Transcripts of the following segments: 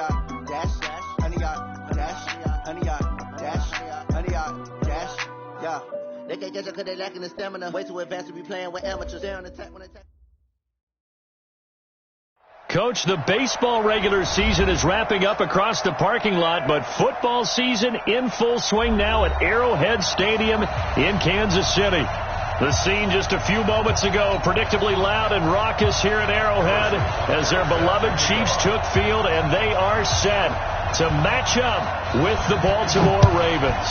yard dash, 100 yard dash, 100 yard dash, 100 yard dash. Yeah, they can't catch up because they lacking the stamina. Way too advanced to be playing with amateurs. They're on attack when they attack. Coach, the baseball regular season is wrapping up across the parking lot, but football season in full swing now at Arrowhead Stadium in Kansas City. The scene just a few moments ago, predictably loud and raucous here at Arrowhead as their beloved Chiefs took field, and they are set to match up with the Baltimore Ravens.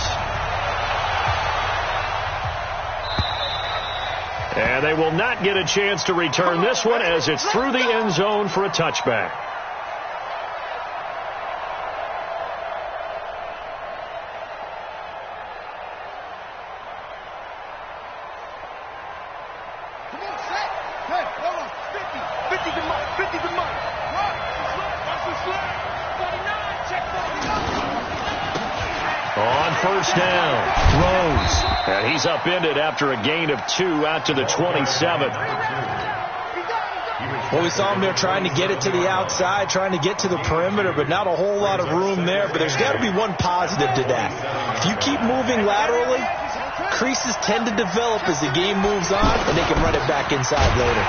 And they will not get a chance to return this one as it's through the end zone for a touchback. On first down, throws. And he's upended after a gain of 2 out to the 27. Well, we saw him there trying to get it to the outside, trying to get to the perimeter, but not a whole lot of room there. But there's got to be one positive to that. If you keep moving laterally, creases tend to develop as the game moves on, and they can run it back inside later.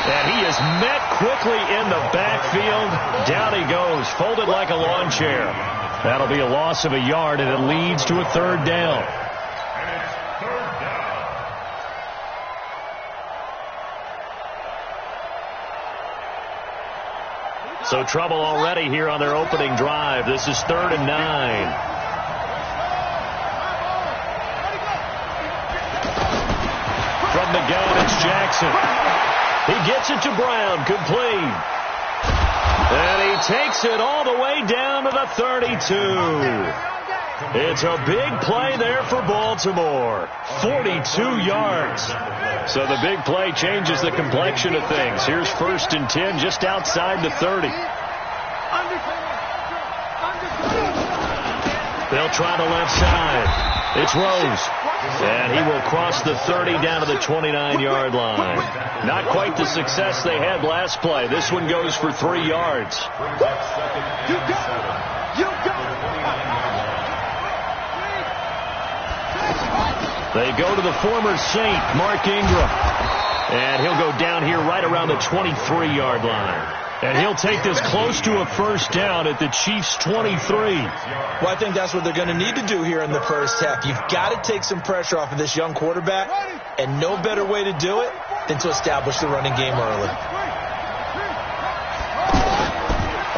And he is met quickly in the backfield. Down he goes, folded like a lawn chair. That'll be a loss of a yard, and it leads to a third down. So trouble already here on their opening drive. This is 3rd and 9. From the gun, it's Jackson. He gets it to Brown, complete. And he takes it all the way down to the 32. It's a big play there for Baltimore. 42 yards. So the big play changes the complexion of things. Here's 1st and 10 just outside the 30. They'll try the left side. It's Rose. And he will cross the 30 down to the 29-yard line. Not quite the success they had last play. This one goes for 3 yards. They go to the former Saint, Mark Ingram. And he'll go down here right around the 23-yard line. And he'll take this close to a first down at the Chiefs' 23. Well, I think that's what they're going to need to do here in the first half. You've got to take some pressure off of this young quarterback, and no better way to do it than to establish the running game early.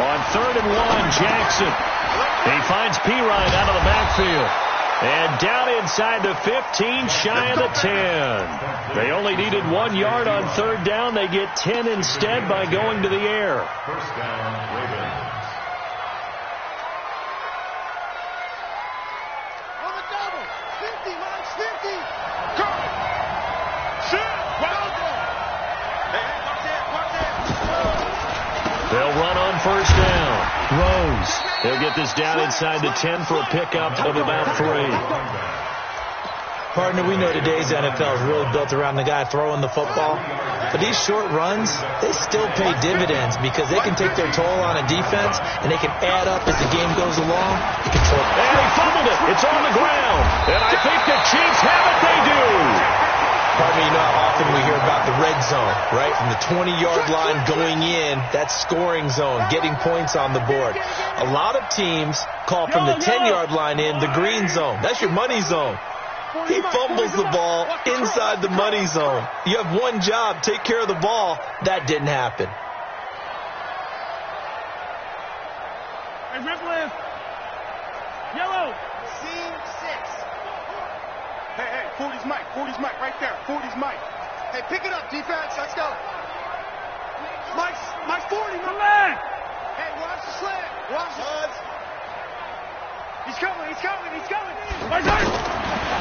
On 3rd and 1, Jackson. He finds Pirine out of the backfield. And down inside the 15, shy of the 10. They only needed 1 yard on 3rd down. They get 10 instead by going to the air. First down, Ravens. On the double. 50, Max, 50. Go. Shoot. Well done. Hey, watch it. They'll run on first down. Rose. He'll get this down inside the 10 for a pickup of about 3. Partner, we know today's NFL is really built around the guy throwing the football. But these short runs, they still pay dividends because they can take their toll on a defense, and they can add up as the game goes along. And he fumbled it. It's on the ground. And I think the Chiefs have it. They do. Pardon me, you know how often we hear about the red zone, right? From the 20-yard line going in, that's scoring zone, getting points on the board. A lot of teams call from the 10-yard line in the green zone. That's your money zone. He fumbles the ball inside the money zone. You have one job, take care of the ball. That didn't happen. Hey, rip left. Yellow. Scene 6. Hey, 40's Mike, right there. 40's Mike. Hey, pick it up, defense. Let's go. Mike's 40, my man. Hey, watch the slant. Watch it. He's coming.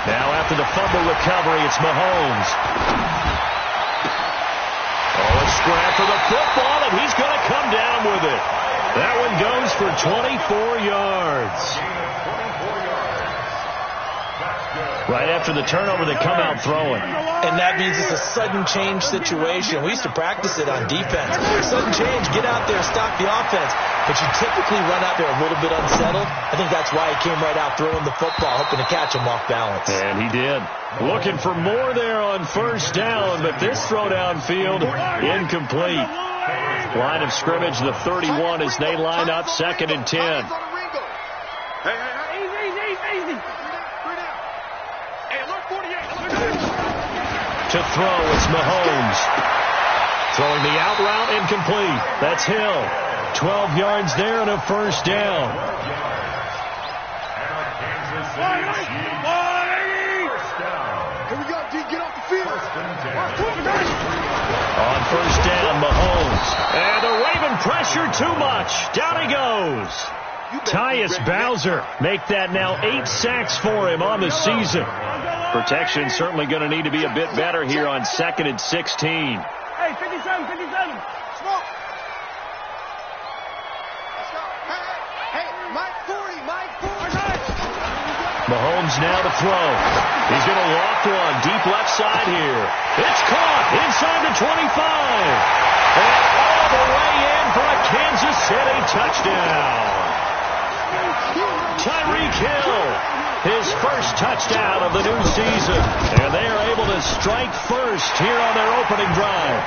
Now after the fumble recovery, it's Mahomes. Oh, a scrap for the football, and he's going to come down with it. That one goes for 24 yards. Right after the turnover, they come out throwing. And that means it's a sudden change situation. We used to practice it on defense. Sudden change, get out there, stop the offense. But you typically run out there a little bit unsettled. I think that's why he came right out throwing the football, hoping to catch him off balance. And he did. Looking for more there on first down, but this throw downfield, incomplete. Line of scrimmage, the 31, as they line up 2nd and 10. Hey, easy. Hey, look, 48. To throw, it's Mahomes. Throwing the out route, incomplete. That's Hill. 12 yards there and a first down. Here we go, D. Get off the field. On first down, Mahomes. And the Raven pressure too much. Down he goes. Tyus Bowser make that now 8 sacks for him on the season. Protection certainly going to need to be a bit better here on 2nd and 16. Hey, 57. Smoke. Hey, Mike 40. Mahomes now to throw. He's going to loft one deep left side here. It's caught inside the 25. And all the way in for a Kansas City touchdown. Tyreek Hill, his first touchdown of the new season. And they are able to strike first here on their opening drive.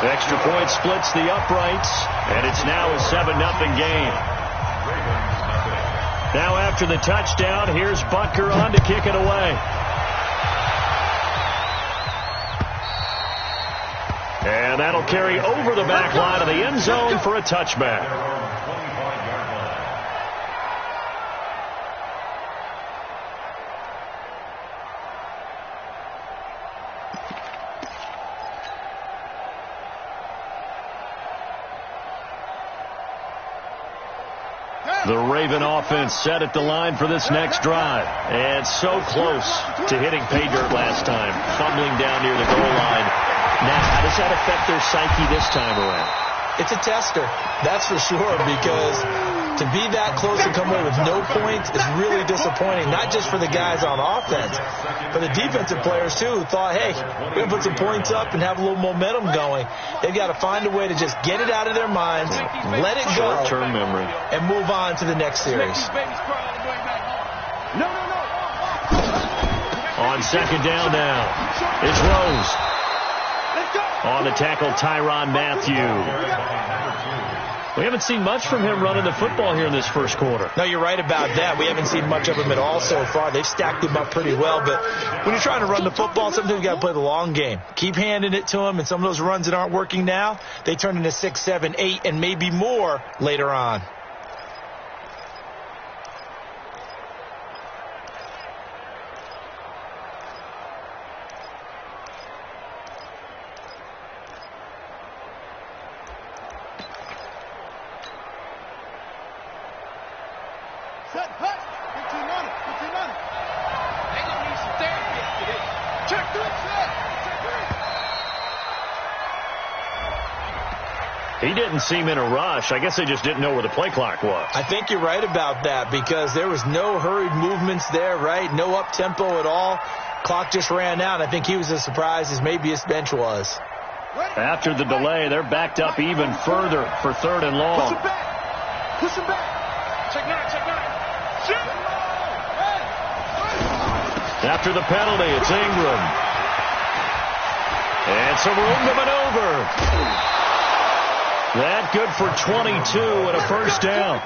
Extra point splits the uprights, and it's now a 7-0 game. Now after the touchdown, here's Butker on to kick it away. And that'll carry over the back line of the end zone for a touchback. The Raven offense set at the line for this next drive. And so close to hitting pay dirt last time. Fumbling down near the goal line. Now, how does that affect their psyche this time around? It's a tester, that's for sure, because to be that close and come away with no points is really disappointing, not just for the guys on offense, but the defensive players, too, who thought, hey, we're going to put some points up and have a little momentum going. They've got to find a way to just get it out of their minds, let it go, short-term memory, and move on to the next series. On second down now, it's Rose. On the tackle, Tyrann Mathieu. We haven't seen much from him running the football here in this first quarter. No, you're right about that. We haven't seen much of him at all so far. They've stacked him up pretty well, but when you're trying to run the football, sometimes you got to play the long game. Keep handing it to him, and some of those runs that aren't working now, they turn into 6, 7, 8, and maybe more later on. He didn't seem in a rush. I guess they just didn't know where the play clock was. I think you're right about that because there was no hurried movements there, right? No up-tempo at all. Clock just ran out. I think he was as surprised as maybe his bench was. After the delay, they're backed up even further for 3rd and long. Push him back. Push him back. Check 9. Shoot. After the penalty, it's Ingram. And some room to maneuver. That good for 22 and a first down.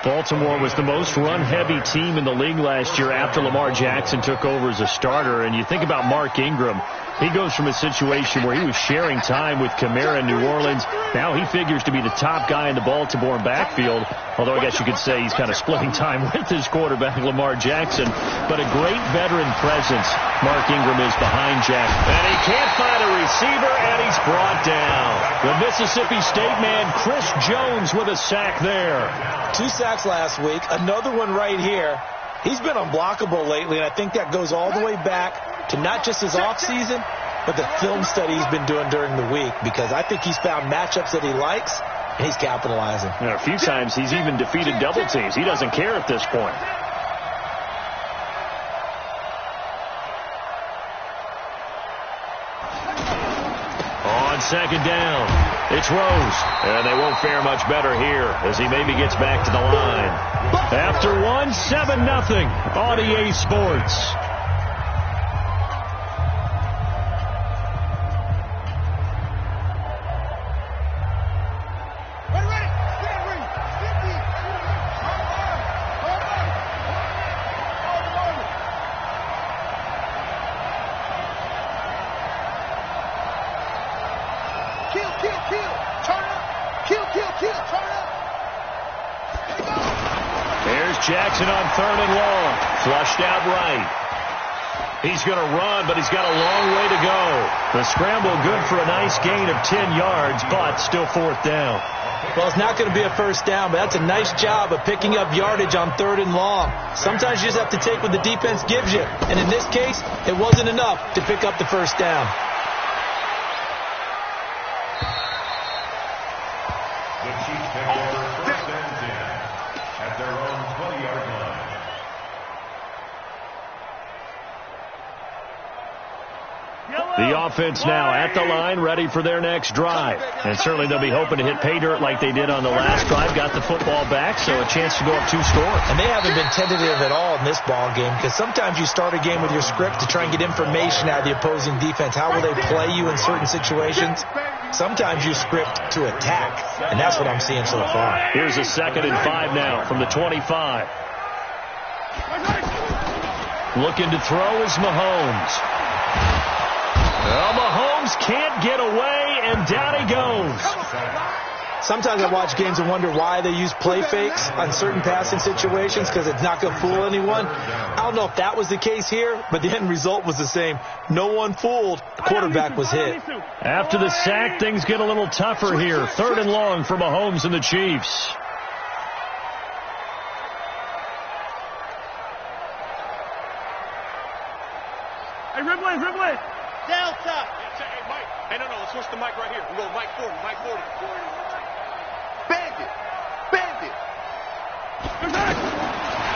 Baltimore was the most run-heavy team in the league last year after Lamar Jackson took over as a starter. And you think about Mark Ingram. He goes from a situation where he was sharing time with Kamara in New Orleans. Now he figures to be the top guy in the Baltimore backfield. Although I guess you could say he's kind of splitting time with his quarterback, Lamar Jackson. But a great veteran presence Mark Ingram is behind Jack. And he can't find a receiver, and he's brought down. The Mississippi State man, Chris Jones, with a sack there. 2 sacks last week, another one right here. He's been unblockable lately, and I think that goes all the way back to not just his offseason, but the film study he's been doing during the week, because I think he's found matchups that he likes, and he's capitalizing. You know, a few times he's even defeated double teams. He doesn't care at this point. second down. It's Rose. And they won't fare much better here as he maybe gets back to the line. After one, 7-0 on EA Sports. Jackson on 3rd and long. Flushed out right. He's going to run, but he's got a long way to go. The scramble good for a nice gain of 10 yards, but still 4th down. Well, it's not going to be a first down, but that's a nice job of picking up yardage on 3rd and long. Sometimes you just have to take what the defense gives you. And in this case, it wasn't enough to pick up the first down. The Chiefs take over 1st and 10 at their own 20-yard line. The offense now at the line, ready for their next drive. And certainly they'll be hoping to hit pay dirt like they did on the last drive. Got the football back, so a chance to go up 2 scores. And they haven't been tentative at all in this ball game, because sometimes you start a game with your script to try and get information out of the opposing defense. How will they play you in certain situations? Sometimes you script to attack, and that's what I'm seeing so far. Here's a 2nd and 5 now from the 25. Looking to throw is Mahomes. Well, Mahomes can't get away, and down he goes. Sometimes I watch games and wonder why they use play fakes on certain passing situations, because it's not going to fool anyone. I don't know if that was the case here, but the end result was the same. No one fooled. The quarterback was hit. After the sack, things get a little tougher here. 3rd and long for Mahomes and the Chiefs. Hey, Ridley. Delta. Hey, Mike. Hey, no, let's switch the mic right here. We'll go Mike 40. Bandit.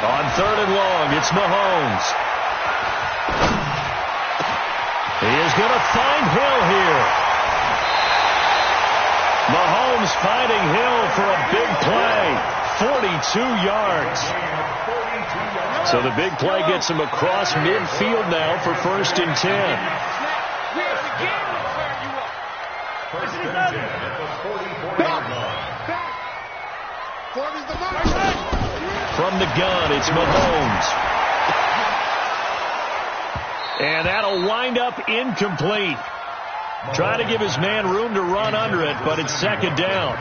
On 3rd and long, it's Mahomes. He is going to find Hill here. Mahomes finding Hill for a big play. 42 yards. So the big play gets him across midfield now for 1st and 10. First and 10 at the 44-yard line. From the gun, it's Mahomes. And that'll wind up incomplete. Trying to give his man room to run under it, but it's 2nd down.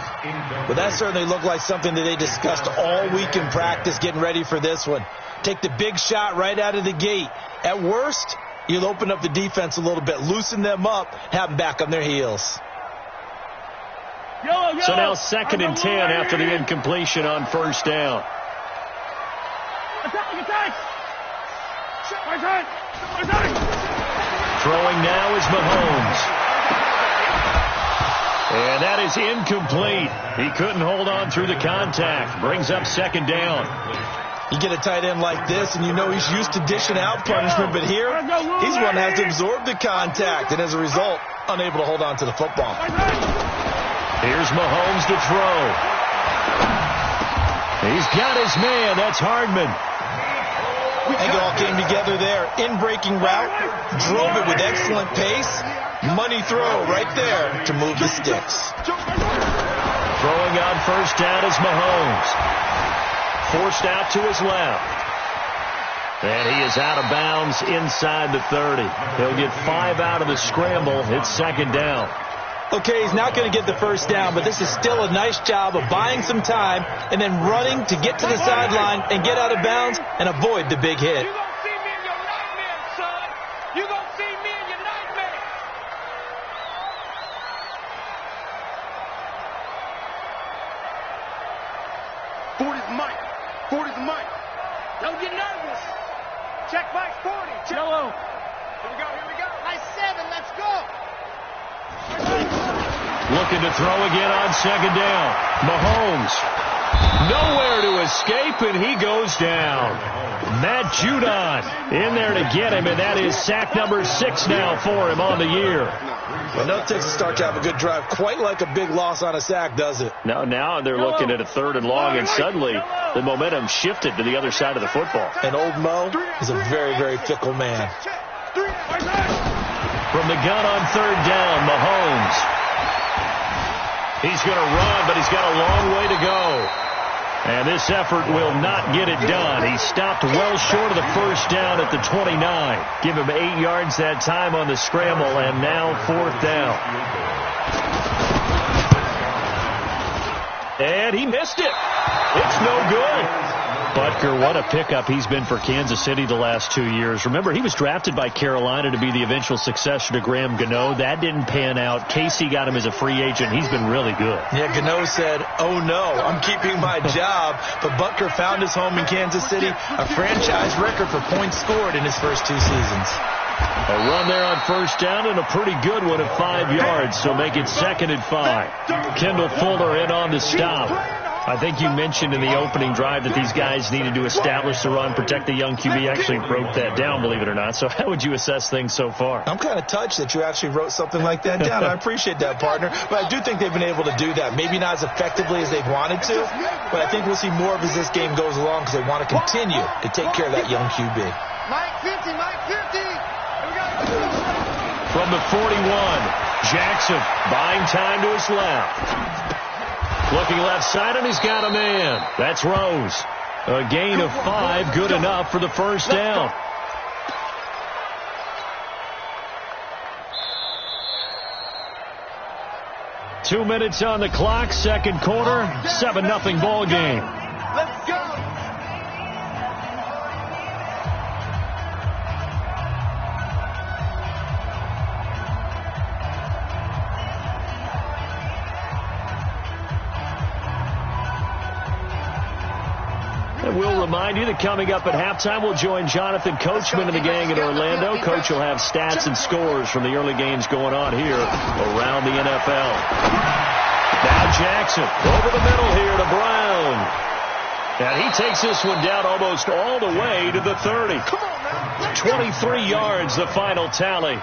Well, that certainly looked like something that they discussed all week in practice getting ready for this one. Take the big shot right out of the gate. At worst, you'll open up the defense a little bit, loosen them up, have them back on their heels. So now 2nd and 10 after the incompletion on 1st down. Throwing now is Mahomes. And that is incomplete. He couldn't hold on through the contact. Brings up 2nd down. You get a tight end like this, and you know he's used to dishing out punishment, but here, he's one that has to absorb the contact, and as a result, unable to hold on to the football. Here's Mahomes to throw. He's got his man. That's Hardman. I think it all came together there. In-breaking route, drove it with excellent pace. Money throw right there to move the sticks. Throwing on 1st down is Mahomes. Forced out to his left. And he is out of bounds inside the 30. He'll get 5 out of the scramble. It's 2nd down. Okay, he's not going to get the first down, but this is still a nice job of buying some time and then running to get to the sideline and get out of bounds and avoid the big hit. You're going to see me in your nightmare, son. You're going to see me in your nightmare. 40's the mic. Don't get nervous. Check Mike 40. Jello. Here we go. Nice 7. Let's go. Looking to throw again on 2nd down. Mahomes. Nowhere to his escape, and he goes down. Matt Judon in there to get him, and that is sack number 6 now for him on the year. Well, no, it takes a start to have a good drive. Quite like a big loss on a sack, does it? Now they're looking at a 3rd and long, and suddenly the momentum shifted to the other side of the football. And old Mo is a very, very fickle man. From the gun on 3rd down, Mahomes. He's going to run, but he's got a long way to go. And this effort will not get it done. He stopped well short of the first down at the 29. Give him 8 yards that time on the scramble, and now 4th down. And he missed it. It's no good. Butker, what a pickup he's been for Kansas City the last 2 years. Remember, he was drafted by Carolina to be the eventual successor to Graham Gano. That didn't pan out. Casey got him as a free agent. He's been really good. Yeah, Gano said, oh no, I'm keeping my job. But Butker found his home in Kansas City, a franchise record for points scored in his first 2 seasons. A run there on 1st down and a pretty good one at 5 yards, so make it 2nd and 5. Kendall Fuller in on the stop. I think you mentioned in the opening drive that these guys needed to establish the run, protect the young QB. Actually wrote that down, believe it or not. So how would you assess things so far? I'm kind of touched that you actually wrote something like that down. I appreciate that, partner. But I do think they've been able to do that. Maybe not as effectively as they've wanted to, but I think we'll see more of as this game goes along because they want to continue to take care of that young QB. Mike 50, Mike 50. From the 41, Jackson buying time to his left. Looking left side, and he's got a man. That's Rose. A gain of 5, good enough for the first down. Two minutes on the clock, 2nd quarter, 7-0 ball game. Let's go. And we'll remind you that coming up at halftime, we'll join Jonathan Coachman and the gang in Orlando. Coach will have stats and scores from the early games going on here around the NFL. Now Jackson over the middle here to Brown. And he takes this one down almost all the way to the 30. 23 yards, the final tally.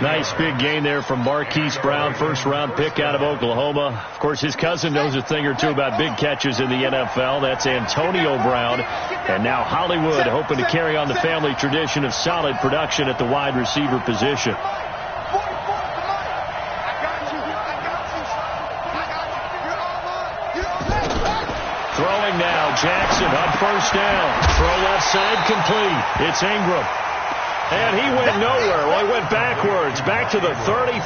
Nice big gain there from Marquise Brown, 1st-round pick out of Oklahoma. Of course, his cousin knows a thing or two about big catches in the NFL. That's Antonio Brown. And now Hollywood hoping to carry on the family tradition of solid production at the wide receiver position. Throwing now, Jackson on 1st down. Throw left side complete. It's Ingram. And he went nowhere. Well, he went backwards, back to the 33.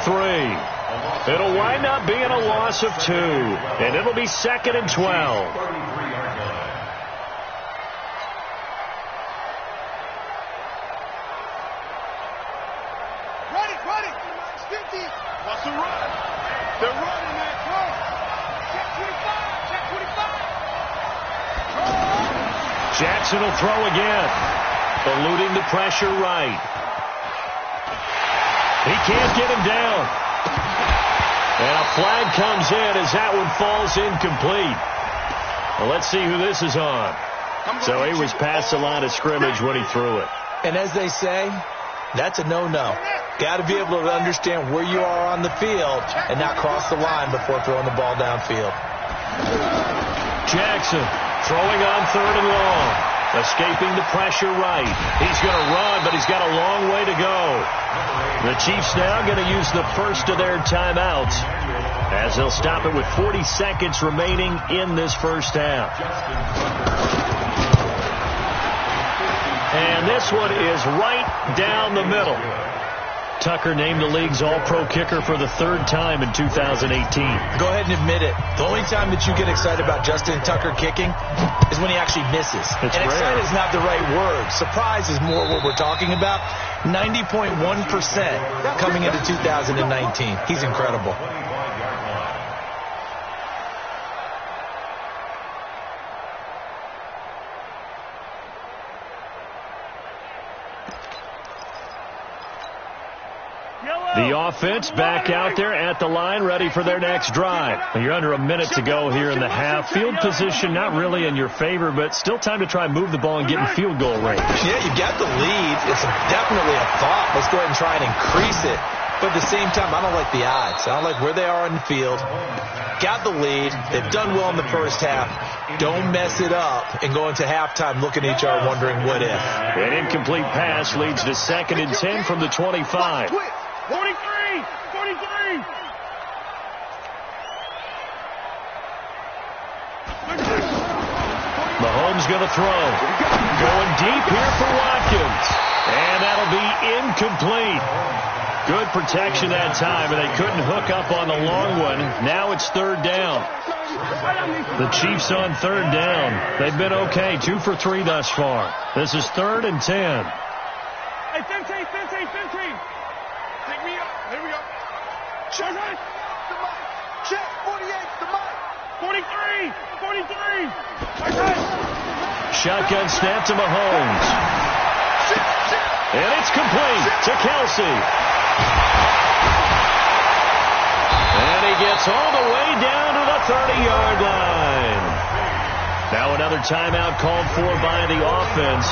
It'll wind up being a loss of 2, and it'll be 2nd and 12. Ready. 50. What's the run? They're running that run. Check 25. Jackson will throw again. Eluding the pressure right. He can't get him down. And a flag comes in as that one falls incomplete. Well, let's see who this is on. So he was past the line of scrimmage when he threw it. And as they say, that's a no-no. Got to be able to understand where you are on the field and not cross the line before throwing the ball downfield. Jackson throwing on 3rd and long. Escaping the pressure right. He's going to run, but he's got a long way to go. The Chiefs now going to use the first of their timeouts as they'll stop it with 40 seconds remaining in this first half. And this one is right down the middle. Tucker named the league's all-pro kicker for the 3rd time in 2018. Go ahead and admit it. The only time that you get excited about Justin Tucker kicking is when he actually misses. And excited is not the right word. Surprise is more what we're talking about. 90.1% coming into 2019. He's incredible. The offense back out there at the line, ready for their next drive. You're under a minute to go here in the half. Field position not really in your favor, but still time to try and move the ball and get in field goal range. Yeah, you got the lead. It's definitely a thought. Let's go ahead and try and increase it. But at the same time, I don't like the odds. I don't like where they are in the field. Got the lead. They've done well in the first half. Don't mess it up and go into halftime looking at each other wondering what if. An incomplete pass leads to 2nd and 10 from the 25. 43! Mahomes going to throw. Going deep here for Watkins. And that'll be incomplete. Good protection that time, and they couldn't hook up on the long one. Now it's 3rd down. The Chiefs on 3rd down. They've been okay, 2 for 3 thus far. This is 3rd and 10. Hey, 15. Take me up. Here we go. Check. Check. 48. The mic. 43. Shotgun snap to Mahomes. And it's complete to Kelsey. And he gets all the way down to the 30-yard line. Now another timeout called for by the offense,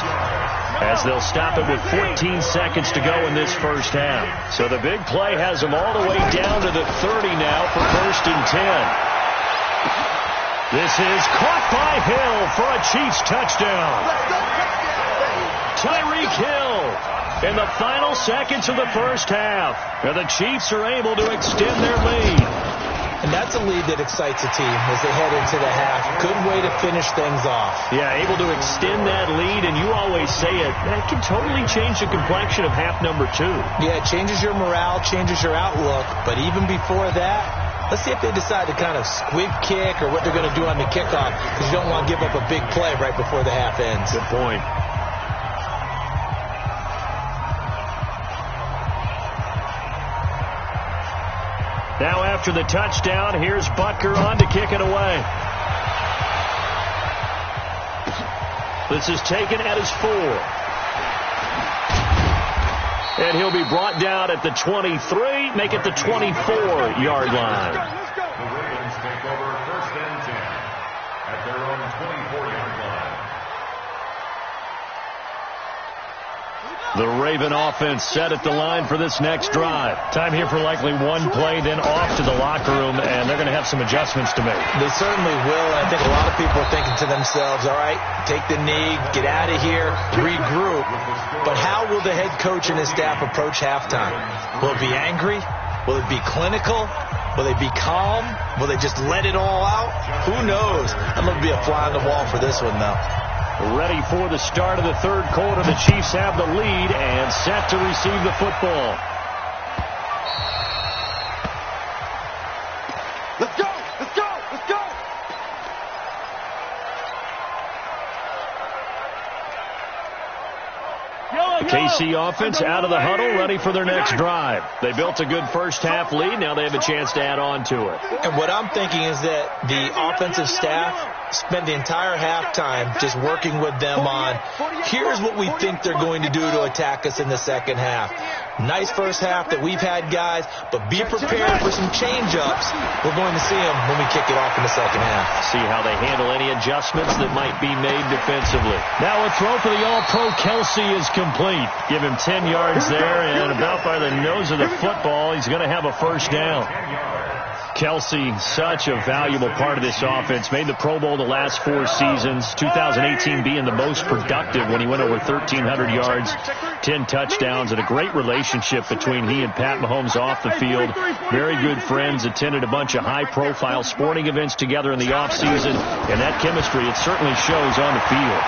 as they'll stop it with 14 seconds to go in this first half. So the big play has them all the way down to the 30 now for 1st and 10. This is caught by Hill for a Chiefs touchdown. Tyreek Hill in the final seconds of the first half. And the Chiefs are able to extend their lead. And that's a lead that excites a team as they head into the half. Good way to finish things off. Yeah, able to extend that lead, and you always say it, that can totally change the complexion of half number 2. Yeah, it changes your morale, changes your outlook. But even before that, let's see if they decide to kind of squib kick or what they're going to do on the kickoff, because you don't want to give up a big play right before the half ends. Good point. Now after the touchdown, here's Butker on to kick it away. This is taken at his 4. And he'll be brought down at the 23, make it the 24-yard line. The Ravens take over 1st and 10 at their own 24-yard line. The Raven offense set at the line for this next drive. Time here for likely one play, then off to the locker room, and they're going to have some adjustments to make. They certainly will, and I think a lot of people are thinking to themselves, all right, take the knee, get out of here, regroup. But how will the head coach and his staff approach halftime? Will it be angry? Will it be clinical? Will they be calm? Will they just let it all out? Who knows? I'm going to be a fly on the wall for this one, though. Ready for the start of the 3rd quarter. The Chiefs have the lead and set to receive the football. Let's go. KC offense out of the huddle, ready for their next drive. They built a good first half lead. Now they have a chance to add on to it. And what I'm thinking is that the offensive staff spent the entire halftime just working with them on, here's what we think they're going to do to attack us in the second half. Nice first half that we've had, guys, but be prepared for some change-ups. We're going to see them when we kick it off in the second half. See how they handle any adjustments that might be made defensively. Now a throw for the All-Pro Kelsey is complete. Give him 10 yards there, and about by the nose of the football, he's going to have a first down. Kelsey, such a valuable part of this offense. Made the Pro Bowl the last 4 seasons. 2018 being the most productive when he went over 1,300 yards, 10 touchdowns, and a great relationship between he and Pat Mahomes off the field. Very good friends. Attended a bunch of high-profile sporting events together in the offseason, and that chemistry, it certainly shows on the field.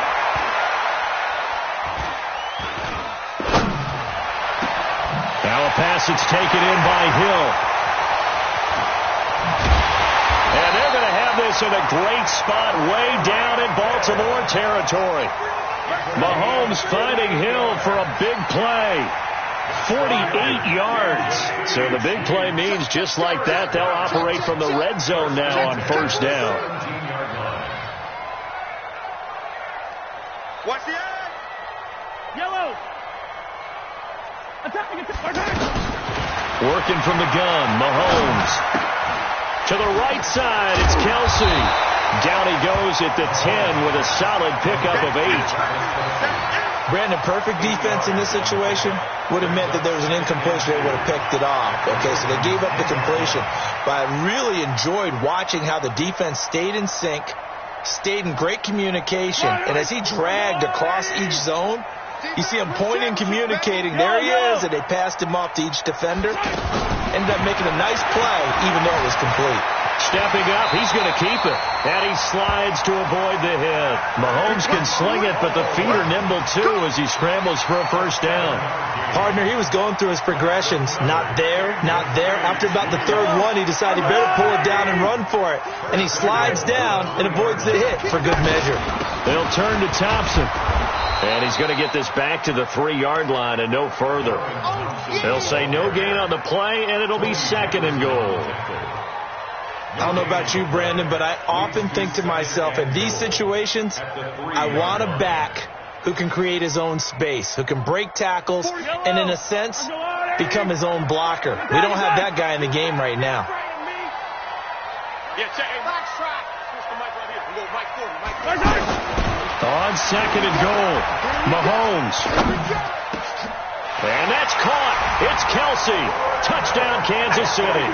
Now a pass that's taken in by Hill. And they're going to have this in a great spot way down in Baltimore territory. Mahomes finding Hill for a big play. 48 yards. So the big play means just like that, they'll operate from the red zone now on first down. Watch the end. Yellow. Attack. Working from the gun, Mahomes. To the right side, it's Kelsey. Down he goes at the 10 with a solid pickup of 8. Brandon, perfect defense in this situation would have meant that there was an incompletion. They would have picked it off. Okay, so they gave up the completion. But I really enjoyed watching how the defense stayed in sync, stayed in great communication. And as he dragged across each zone, you see him pointing, communicating. There he is, and they passed him off to each defender. Ended up making a nice play, even though it was complete. Stepping up, he's going to keep it. And he slides to avoid the hit. Mahomes can sling it, but the feet are nimble too as he scrambles for a first down. Partner, he was going through his progressions. Not there, not there. After about the third one, he decided he better pull it down and run for it. And he slides down and avoids the hit for good measure. They'll turn to Thompson. And he's going to get this back to the 3-yard line and no further. They'll say no gain on the play, and it'll be 2nd and goal. I don't know about you, Brandon, but I often think to myself, in these situations, I want a back who can create his own space, who can break tackles, and in a sense, become his own blocker. We don't have that guy in the game right now. On 2nd and goal, Mahomes. And that's caught. It's Kelsey. Touchdown, Kansas City.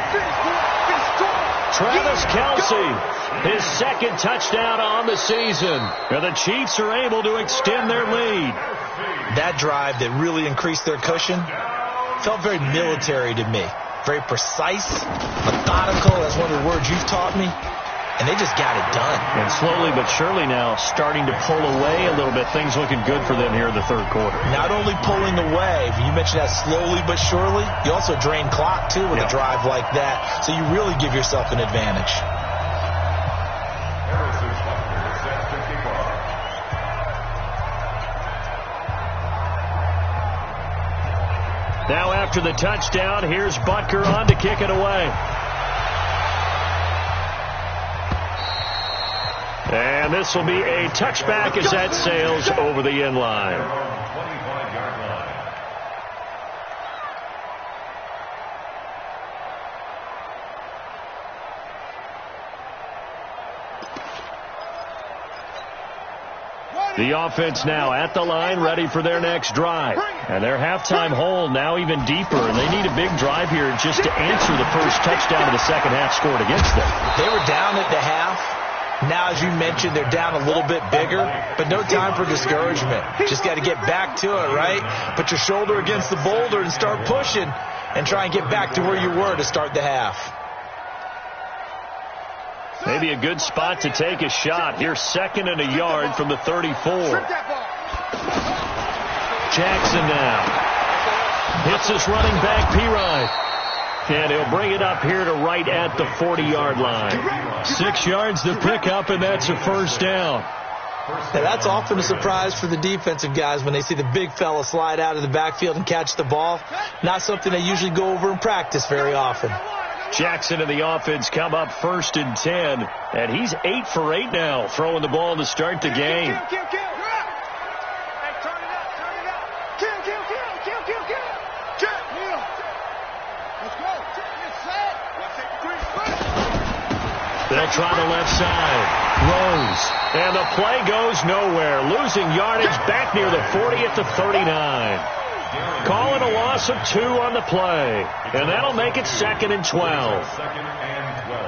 Travis Kelsey, his 2nd touchdown on the season. And the Chiefs are able to extend their lead. That drive that really increased their cushion felt very military to me. Very precise, methodical. That's one of the words you've taught me. And they just got it done. And slowly but surely now starting to pull away a little bit. Things looking good for them here in the 3rd quarter. Not only pulling away, you mentioned that slowly but surely, you also drain clock, too, with a drive like that. So you really give yourself an advantage. Now after the touchdown, here's Butker on to kick it away. And this will be a touchback as that sails over the end line. The offense now at the line, ready for their next drive. And their halftime hole now even deeper, and they need a big drive here just to answer the first touchdown of the second half scored against them. They were down at the half. Now, as you mentioned, they're down a little bit bigger, but no time for discouragement. Just got to get back to it, right? Put your shoulder against the boulder and start pushing and try and get back to where you were to start the half. Maybe a good spot to take a shot. Here's 2nd and a yard from the 34. Jackson now. Hits his running back, Pirine. And he'll bring it up here to right at the 40-yard line. 6 yards to pick up, and that's a first down. Now, that's often a surprise for the defensive guys when they see the big fella slide out of the backfield and catch the ball. Not something they usually go over in practice very often. Jackson and the offense come up 1st and 10, and he's 8 for 8 now, throwing the ball to start the game. They'll try the left side. Rose. And the play goes nowhere. Losing yardage back near the 40 at the 39. Calling a loss of 2 on the play. And that'll make it 2nd and 12. 2nd and 12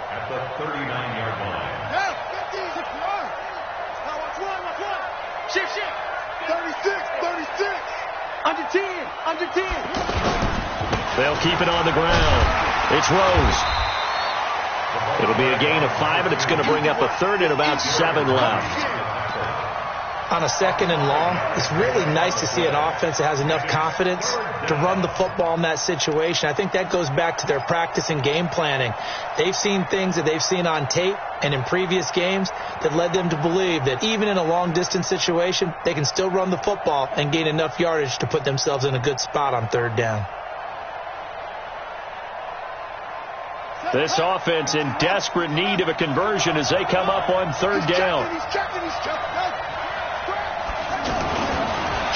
at the 39-yard line. Shift. 36. Under 10. They'll keep it on the ground. It's Rose. It'll be a gain of 5, and it's going to bring up a 3rd and about 7 left. On a 2nd and long, it's really nice to see an offense that has enough confidence to run the football in that situation. I think that goes back to their practice and game planning. They've seen things that they've seen on tape and in previous games that led them to believe that even in a long-distance situation, they can still run the football and gain enough yardage to put themselves in a good spot on 3rd down. This offense in desperate need of a conversion as they come up on 3rd down.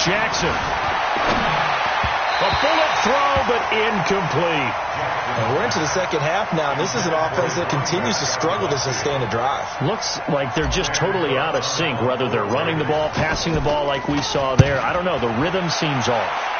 Jackson. A bullet throw, but incomplete. And we're into the second half now. This is an offense that continues to struggle to sustain a drive. Looks like they're just totally out of sync, whether they're running the ball, passing the ball like we saw there. I don't know. The rhythm seems off.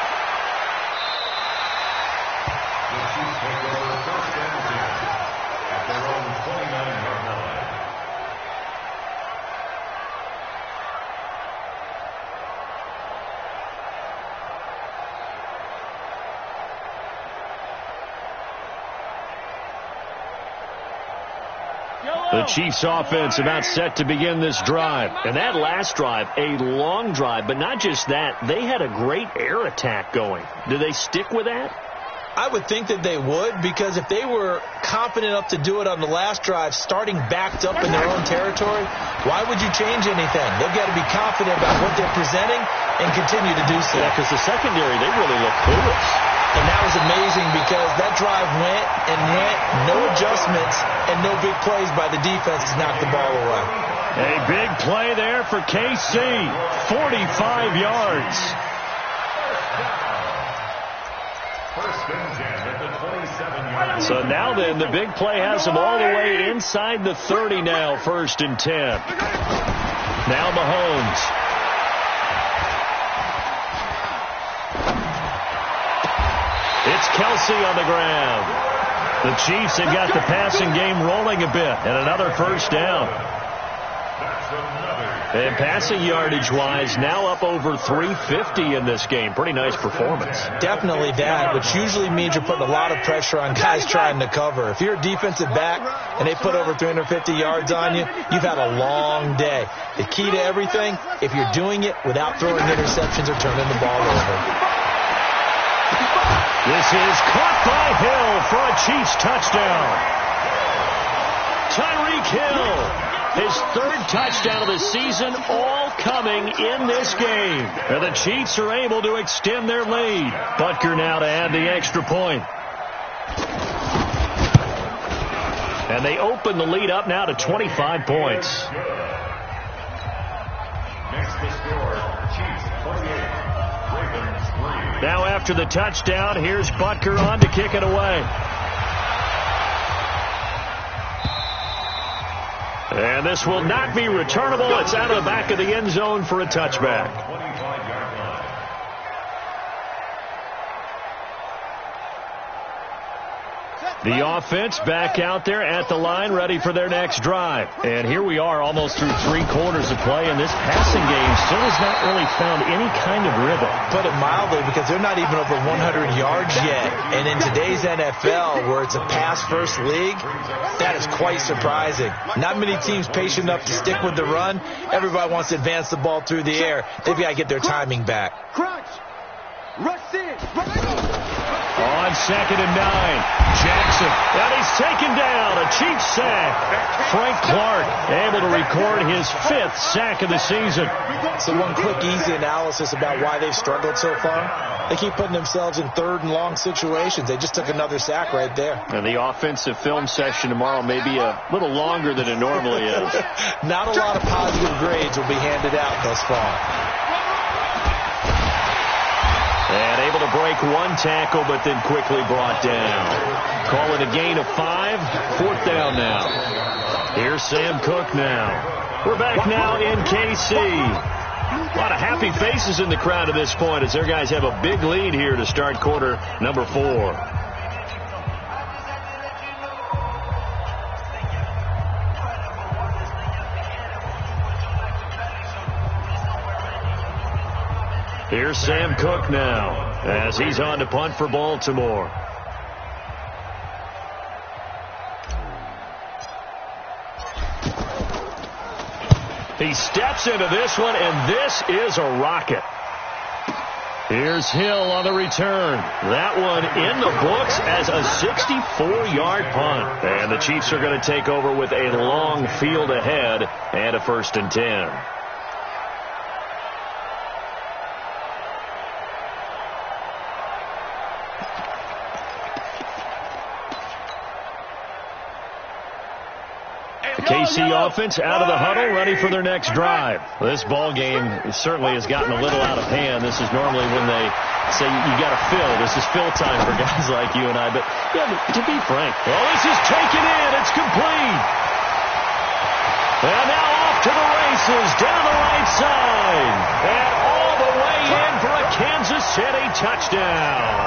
The Chiefs offense about set to begin this drive. And that last drive, a long drive, but not just that, they had a great air attack going. Do they stick with that? I would think that they would, because if they were confident enough to do it on the last drive, starting backed up in their own territory, why would you change anything? They've got to be confident about what they're presenting and continue to do so. Yeah, because the secondary, they really look clueless. And that was amazing because that drive went and went, no adjustments, and no big plays by the defense to knock the ball away. A big play there for KC, 45 yards. So now then, the big play has them all the way inside the 30 now, 1st and 10. Now Mahomes. It's Kelsey on the ground. The Chiefs have got the passing game rolling a bit, and another 1st down. And passing yardage-wise, now up over 350 in this game. Pretty nice performance. Definitely that, which usually means you're putting a lot of pressure on guys trying to cover. If you're a defensive back and they put over 350 yards on you, you've had a long day. The key to everything, if you're doing it without throwing interceptions or turning the ball over. This is caught by Hill for a Chiefs touchdown. Tyreek Hill. His 3rd touchdown of the season, all coming in this game. And the Chiefs are able to extend their lead. Butker now to add the extra point. And they open the lead up now to 25 points. Next to score, Chiefs 28, Ravens 3. Now after the touchdown, here's Butker on to kick it away. And this will not be returnable. It's out of the back of the end zone for a touchback. 25-yard line. The offense back out there at the line, ready for their next drive. And here we are almost through 3 quarters of play, and this passing game still has not really found any kind of rhythm. Put it mildly, because they're not even over 100 yards yet. And in today's NFL, where it's a pass-first league, that is quite surprising. Not many teams patient enough to stick with the run. Everybody wants to advance the ball through the air. They've got to get their timing back. Crunch. Rush in. On 2nd and 9, Jackson, and he's taken down, a Chiefs sack. Frank Clark able to record his 5th sack of the season. So one quick, easy analysis about why they've struggled so far. They keep putting themselves in 3rd and long situations. They just took another sack right there. And the offensive film session tomorrow may be a little longer than it normally is. Not a lot of positive grades will be handed out thus far. And able to break 1 tackle, but then quickly brought down. Call it a gain of 5. 4th down now. Here's Sam Cook now. We're back now in KC. A lot of happy faces in the crowd at this point as their guys have a big lead here to start quarter number 4. Here's Sam Cook now as he's on to punt for Baltimore. He steps into this one, and this is a rocket. Here's Hill on the return. That one in the books as a 64-yard punt. And the Chiefs are going to take over with a long field ahead and a 1st and 10. KC offense out of the huddle, ready for their next drive. This ball game certainly has gotten a little out of hand. This is normally when they say you got to fill. This is fill time for guys like you and I. But yeah, to be frank, this is taken in. It's complete. And now off to the races down the right side. And all the way in for a Kansas City touchdown.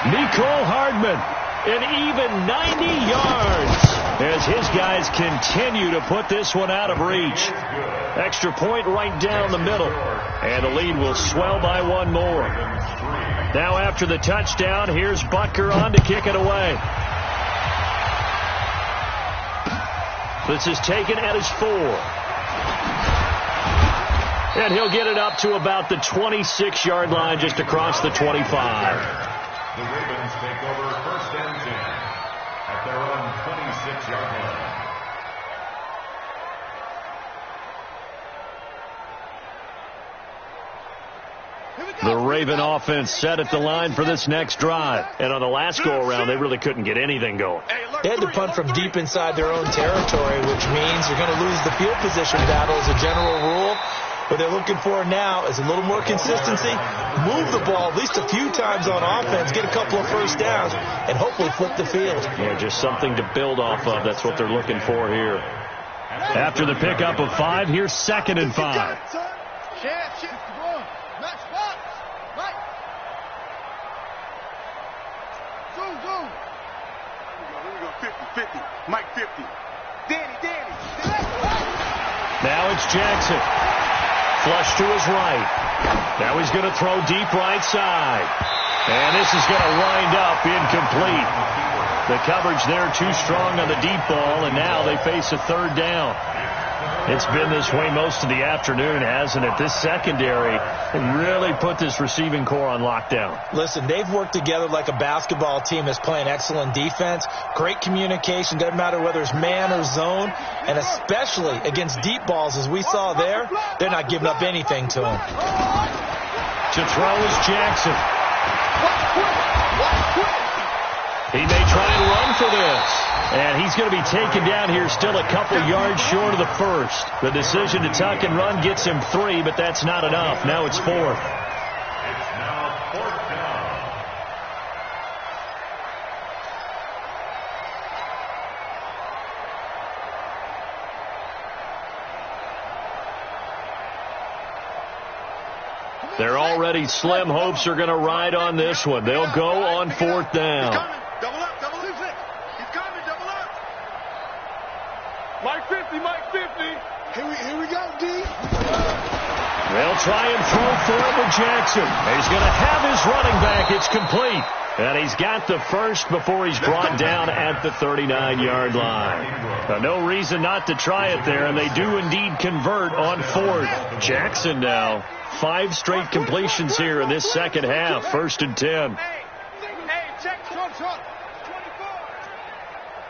Nicole Hardman, an even 90 yards as his guys continue to put this one out of reach. Extra point right down the middle. And the lead will swell by one more. Now after the touchdown, here's Butker on to kick it away. This is taken at his 4. And he'll get it up to about the 26-yard line just across the 25. The Ravens take over first and 10 at their own 26-yard line. The Raven offense set at the line for this next drive. And on the last go-around, they really couldn't get anything going. They had to punt from deep inside their own territory, which means you're going to lose the field position battle as a general rule. What they're looking for now is a little more consistency, move the ball at least a few times on offense, get a couple of first downs, and hopefully flip the field. Yeah, just something to build off of. That's what they're looking for here. After the pickup of 5, here's 2nd and 5. Mike 50. Danny. Now it's Jackson. Flush to his right. Now he's going to throw deep right side. And this is going to wind up incomplete. The coverage there too strong on the deep ball, and now they face a 3rd down. It's been this way most of the afternoon, hasn't it? This secondary really put this receiving core on lockdown. Listen, they've worked together like a basketball team that's playing excellent defense. Great communication, doesn't matter whether it's man or zone. And especially against deep balls, as we saw there, they're not giving up anything to them. To throw is Jackson. He may try and run for this. And he's going to be taken down here still a couple yards short of the first. The decision to tuck and run gets him 3, but that's not enough. Now it's 4th. It's now 4th down. They're already slim hopes are going to ride on this one. They'll go on 4th down. Double up. He's coming, double up. Mike 50. Here we go, D. They'll try and throw for it with Jackson. He's going to have his running back. It's complete. And he's got the first before he's brought down at the 39-yard line. No reason not to try it there, and they do indeed convert on 4th. Jackson now, 5 straight completions here in this second half. 1st and 10. Hey, check, short. 24.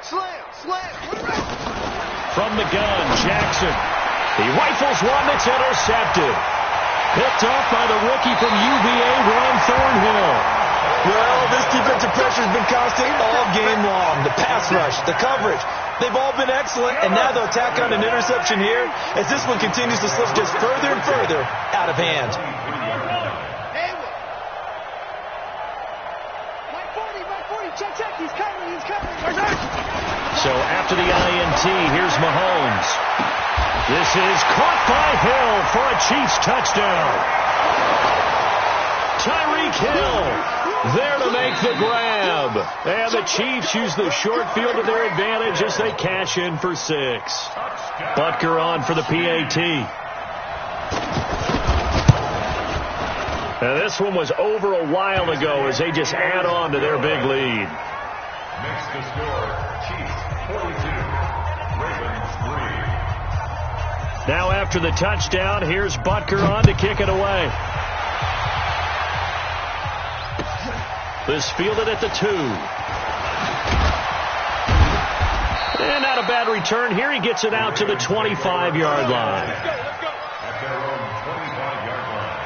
Slam. From the gun, Jackson. He rifles one that's intercepted. Picked off by the rookie from UVA, Ron Thornhill. Well, this defensive pressure has been constant all game long. The pass rush, the coverage, they've all been excellent, and now they'll tack on an interception here as this one continues to slip just further and further out of hand. Check, he's coming. So after the INT, here's Mahomes. This is caught by Hill for a Chiefs touchdown. Tyreek Hill there to make the grab. And the Chiefs use the short field to their advantage as they cash in for 6. Butker on for the PAT. Now this one was over a while ago as they just add on to their big lead. Makes the score Chiefs 42, Ravens 3. Now after the touchdown, here's Butker on to kick it away. This fielded at the 2. And not a bad return here. He gets it out to the 25-yard line. At their own 25-yard line.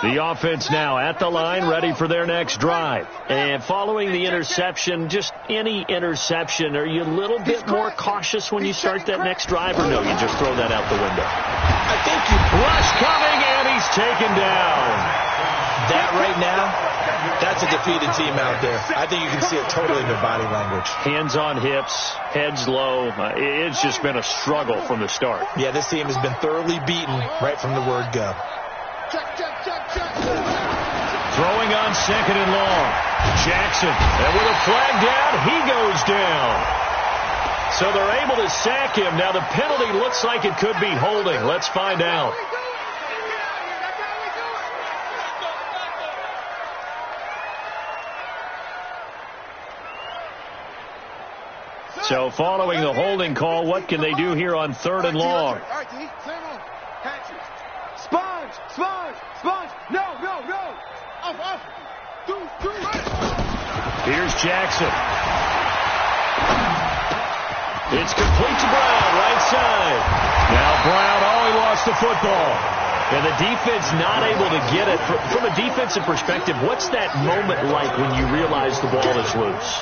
The offense now at the line, ready for their next drive. And following the interception, just any interception, are you a little bit more cautious when you start that next drive, or no, you just throw that out the window? I think you... Rush coming, and he's taken down. That right now, that's a defeated team out there. I think you can see it totally in their body language. Hands on hips, heads low. It's just been a struggle from the start. Yeah, this team has been thoroughly beaten right from the word go. Throwing on 2nd and long. Jackson, and with a flag down, he goes down. So they're able to sack him. Now the penalty looks like it could be holding. Let's find out. So following the holding call, what can they do here on 3rd and long? Sponge. No. Off. Here's Jackson. It's complete to Brown, right side. Now Brown, he lost the football. And the defense not able to get it. From a defensive perspective, what's that moment like when you realize the ball is loose?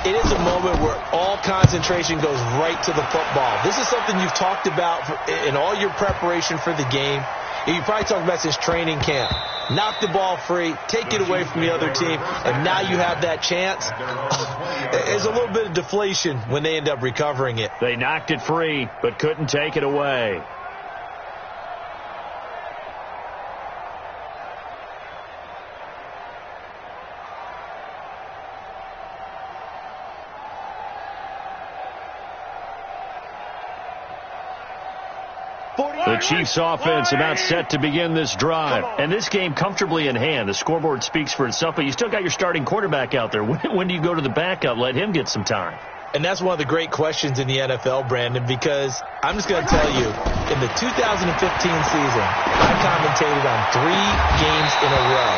It is a moment where all concentration goes right to the football. This is something you've talked about in all your preparation for the game. You probably talked about since training camp. Knock the ball free, take it away from the other team, and now you have that chance. There's a little bit of deflation when they end up recovering it. They knocked it free, but couldn't take it away. The Chiefs offense about set to begin this drive. And this game comfortably in hand. The scoreboard speaks for itself, but you still got your starting quarterback out there. When do you go to the backup? Let him get some time. And that's one of the great questions in the NFL, Brandon, because I'm just going to tell you, in the 2015 season, I commentated on 3 games in a row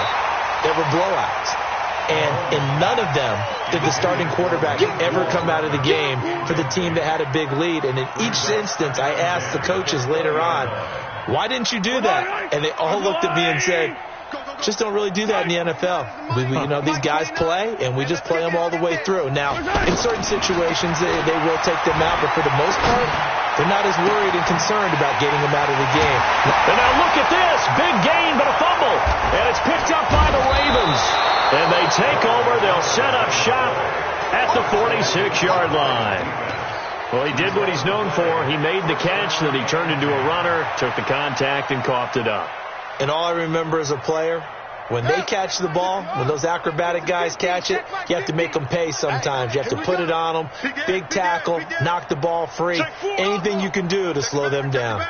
that were blowouts. And in none of them did the starting quarterback ever come out of the game for the team that had a big lead. And in each instance, I asked the coaches later on, why didn't you do that? And they all looked at me and said, just don't really do that in the NFL. These guys play, and we just play them all the way through. Now, in certain situations, they will take them out, but for the most part, they're not as worried and concerned about getting them out of the game. And now look at this. Big gain, but a fumble. And it's picked up by the Ravens. And they take over. They'll set up shop at the 46-yard line. Well, he did what he's known for. He made the catch, then he turned into a runner, took the contact, and coughed it up. And all I remember as a player, when they catch the ball, when those acrobatic guys catch it, you have to make them pay sometimes. You have to put it on them, big tackle, knock the ball free, anything you can do to slow them down.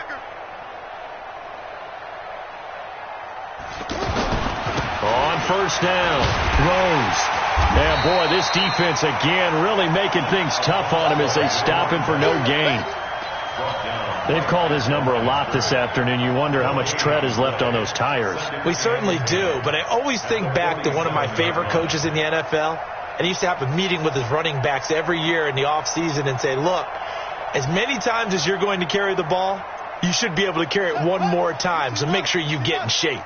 On first down, throws. And boy, this defense again really making things tough on him as they stop him for no gain. They've called his number a lot this afternoon. You wonder how much tread is left on those tires. We certainly do, but I always think back to one of my favorite coaches in the NFL, and he used to have a meeting with his running backs every year in the offseason and say, look, as many times as you're going to carry the ball, you should be able to carry it one more time, so make sure you get in shape.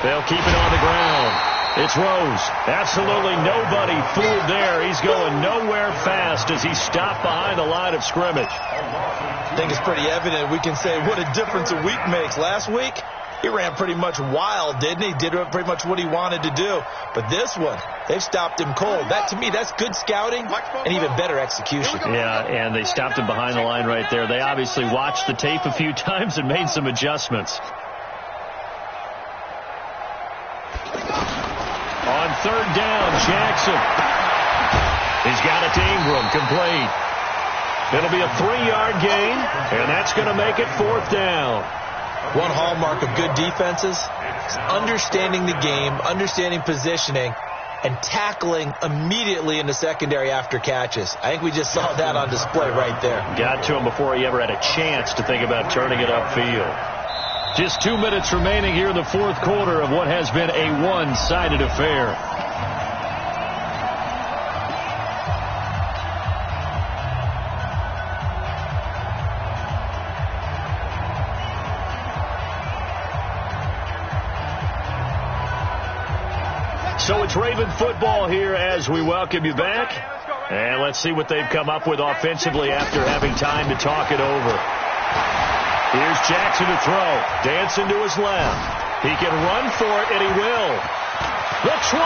They'll keep it on the ground. It's Rose. Absolutely nobody fooled there. He's going nowhere fast as he stopped behind the line of scrimmage. I think it's pretty evident. We can say what a difference a week makes. Last week, he ran pretty much wild, didn't he? Did pretty much what he wanted to do. But this one, they've stopped him cold. That, to me, that's good scouting and even better execution. Yeah, and they stopped him behind the line right there. They obviously watched the tape a few times and made some adjustments. On third down, Jackson. He's got it to Ingram, complete. It'll be a 3-yard gain, and that's going to make it 4th down. One hallmark of good defenses is understanding the game, understanding positioning, and tackling immediately in the secondary after catches. I think we just saw that on display right there. Got to him before he ever had a chance to think about turning it upfield. Just 2 minutes remaining here in the 4th quarter of what has been a one-sided affair. it's Raven football here as we welcome you back. And let's see what they've come up with offensively after having time to talk it over. Here's Jackson to throw. Dancing to his left. He can run for it, and he will. The 20.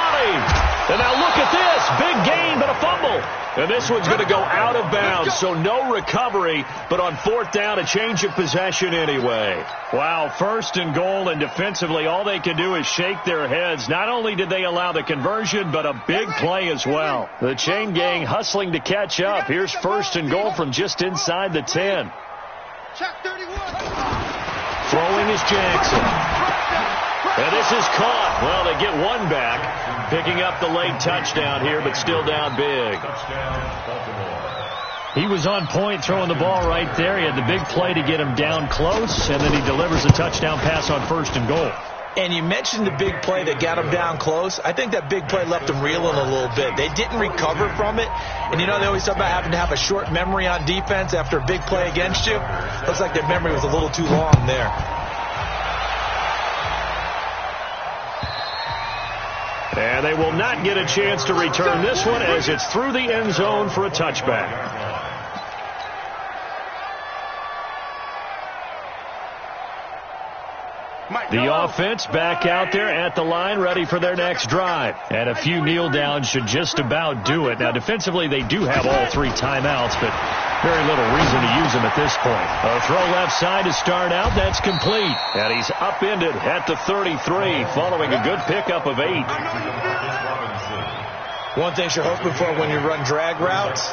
And now look at this. Big gain, but a fumble. And this one's going to go out of bounds, so no recovery. But on fourth down, a change of possession anyway. Wow, first and goal, and defensively, all they can do is shake their heads. Not only did they allow the conversion, but a big play as well. The chain gang hustling to catch up. Here's first and goal from just inside the 10. Throwing is Jackson. And this is caught. Well, they get one back, picking up the late touchdown here, but still down big. He was on point throwing the ball right there. He had the big play to get him down close, and then he delivers a touchdown pass on first and goal. And you mentioned the big play that got him down close. I think that big play left him reeling a little bit. They didn't recover from it. And, you know, they always talk about having to have a short memory on defense after a big play against you. Looks like their memory was a little too long there. And they will not get a chance to return this one as it's through the end zone for a touchback. The offense back out there at the line, ready for their next drive. And a few kneel downs should just about do it. Now, defensively, they do have all three timeouts, but very little reason to use them at this point. A throw left side to start out. That's complete. And he's upended at the 33, following a good pickup of 8. One thing you're hoping for when you run drag routes,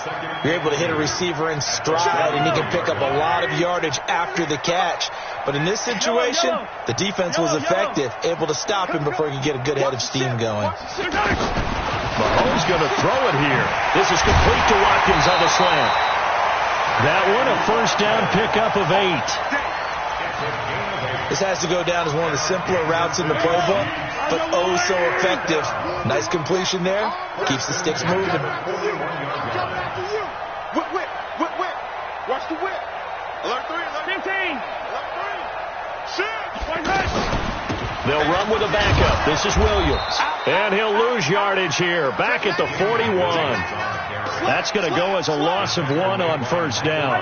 you're able to hit a receiver in stride, and he can pick up a lot of yardage after the catch. But in this situation, the defense was effective, able to stop him before he could get a good head of steam going. Mahomes going to throw it here. This is complete to Watkins on the slant. That one, a first down pickup of 8. This has to go down as one of the simpler routes in the playbook, but oh so effective. Nice completion there. Keeps the sticks moving. Whip. Watch the whip. Alert 3, alert 15. Alert 3. They'll run with a backup. This is Williams. And he'll lose yardage here. Back at the 41. That's going to go as a loss of 1 on first down.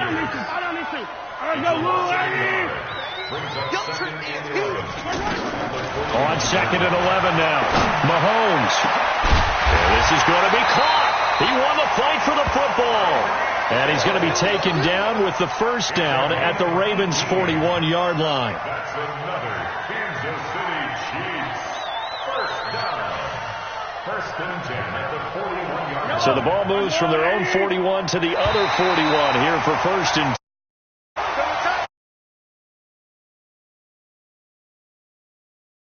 On second and 11 now. Mahomes. And this is going to be caught. He won the fight for the football. And he's going to be taken down with the first down at the Ravens' 41-yard line. That's another Kansas City Chiefs first down. First and 10 at the 41-yard line. So the ball moves from their own 41 to the other 41 here for first and 10.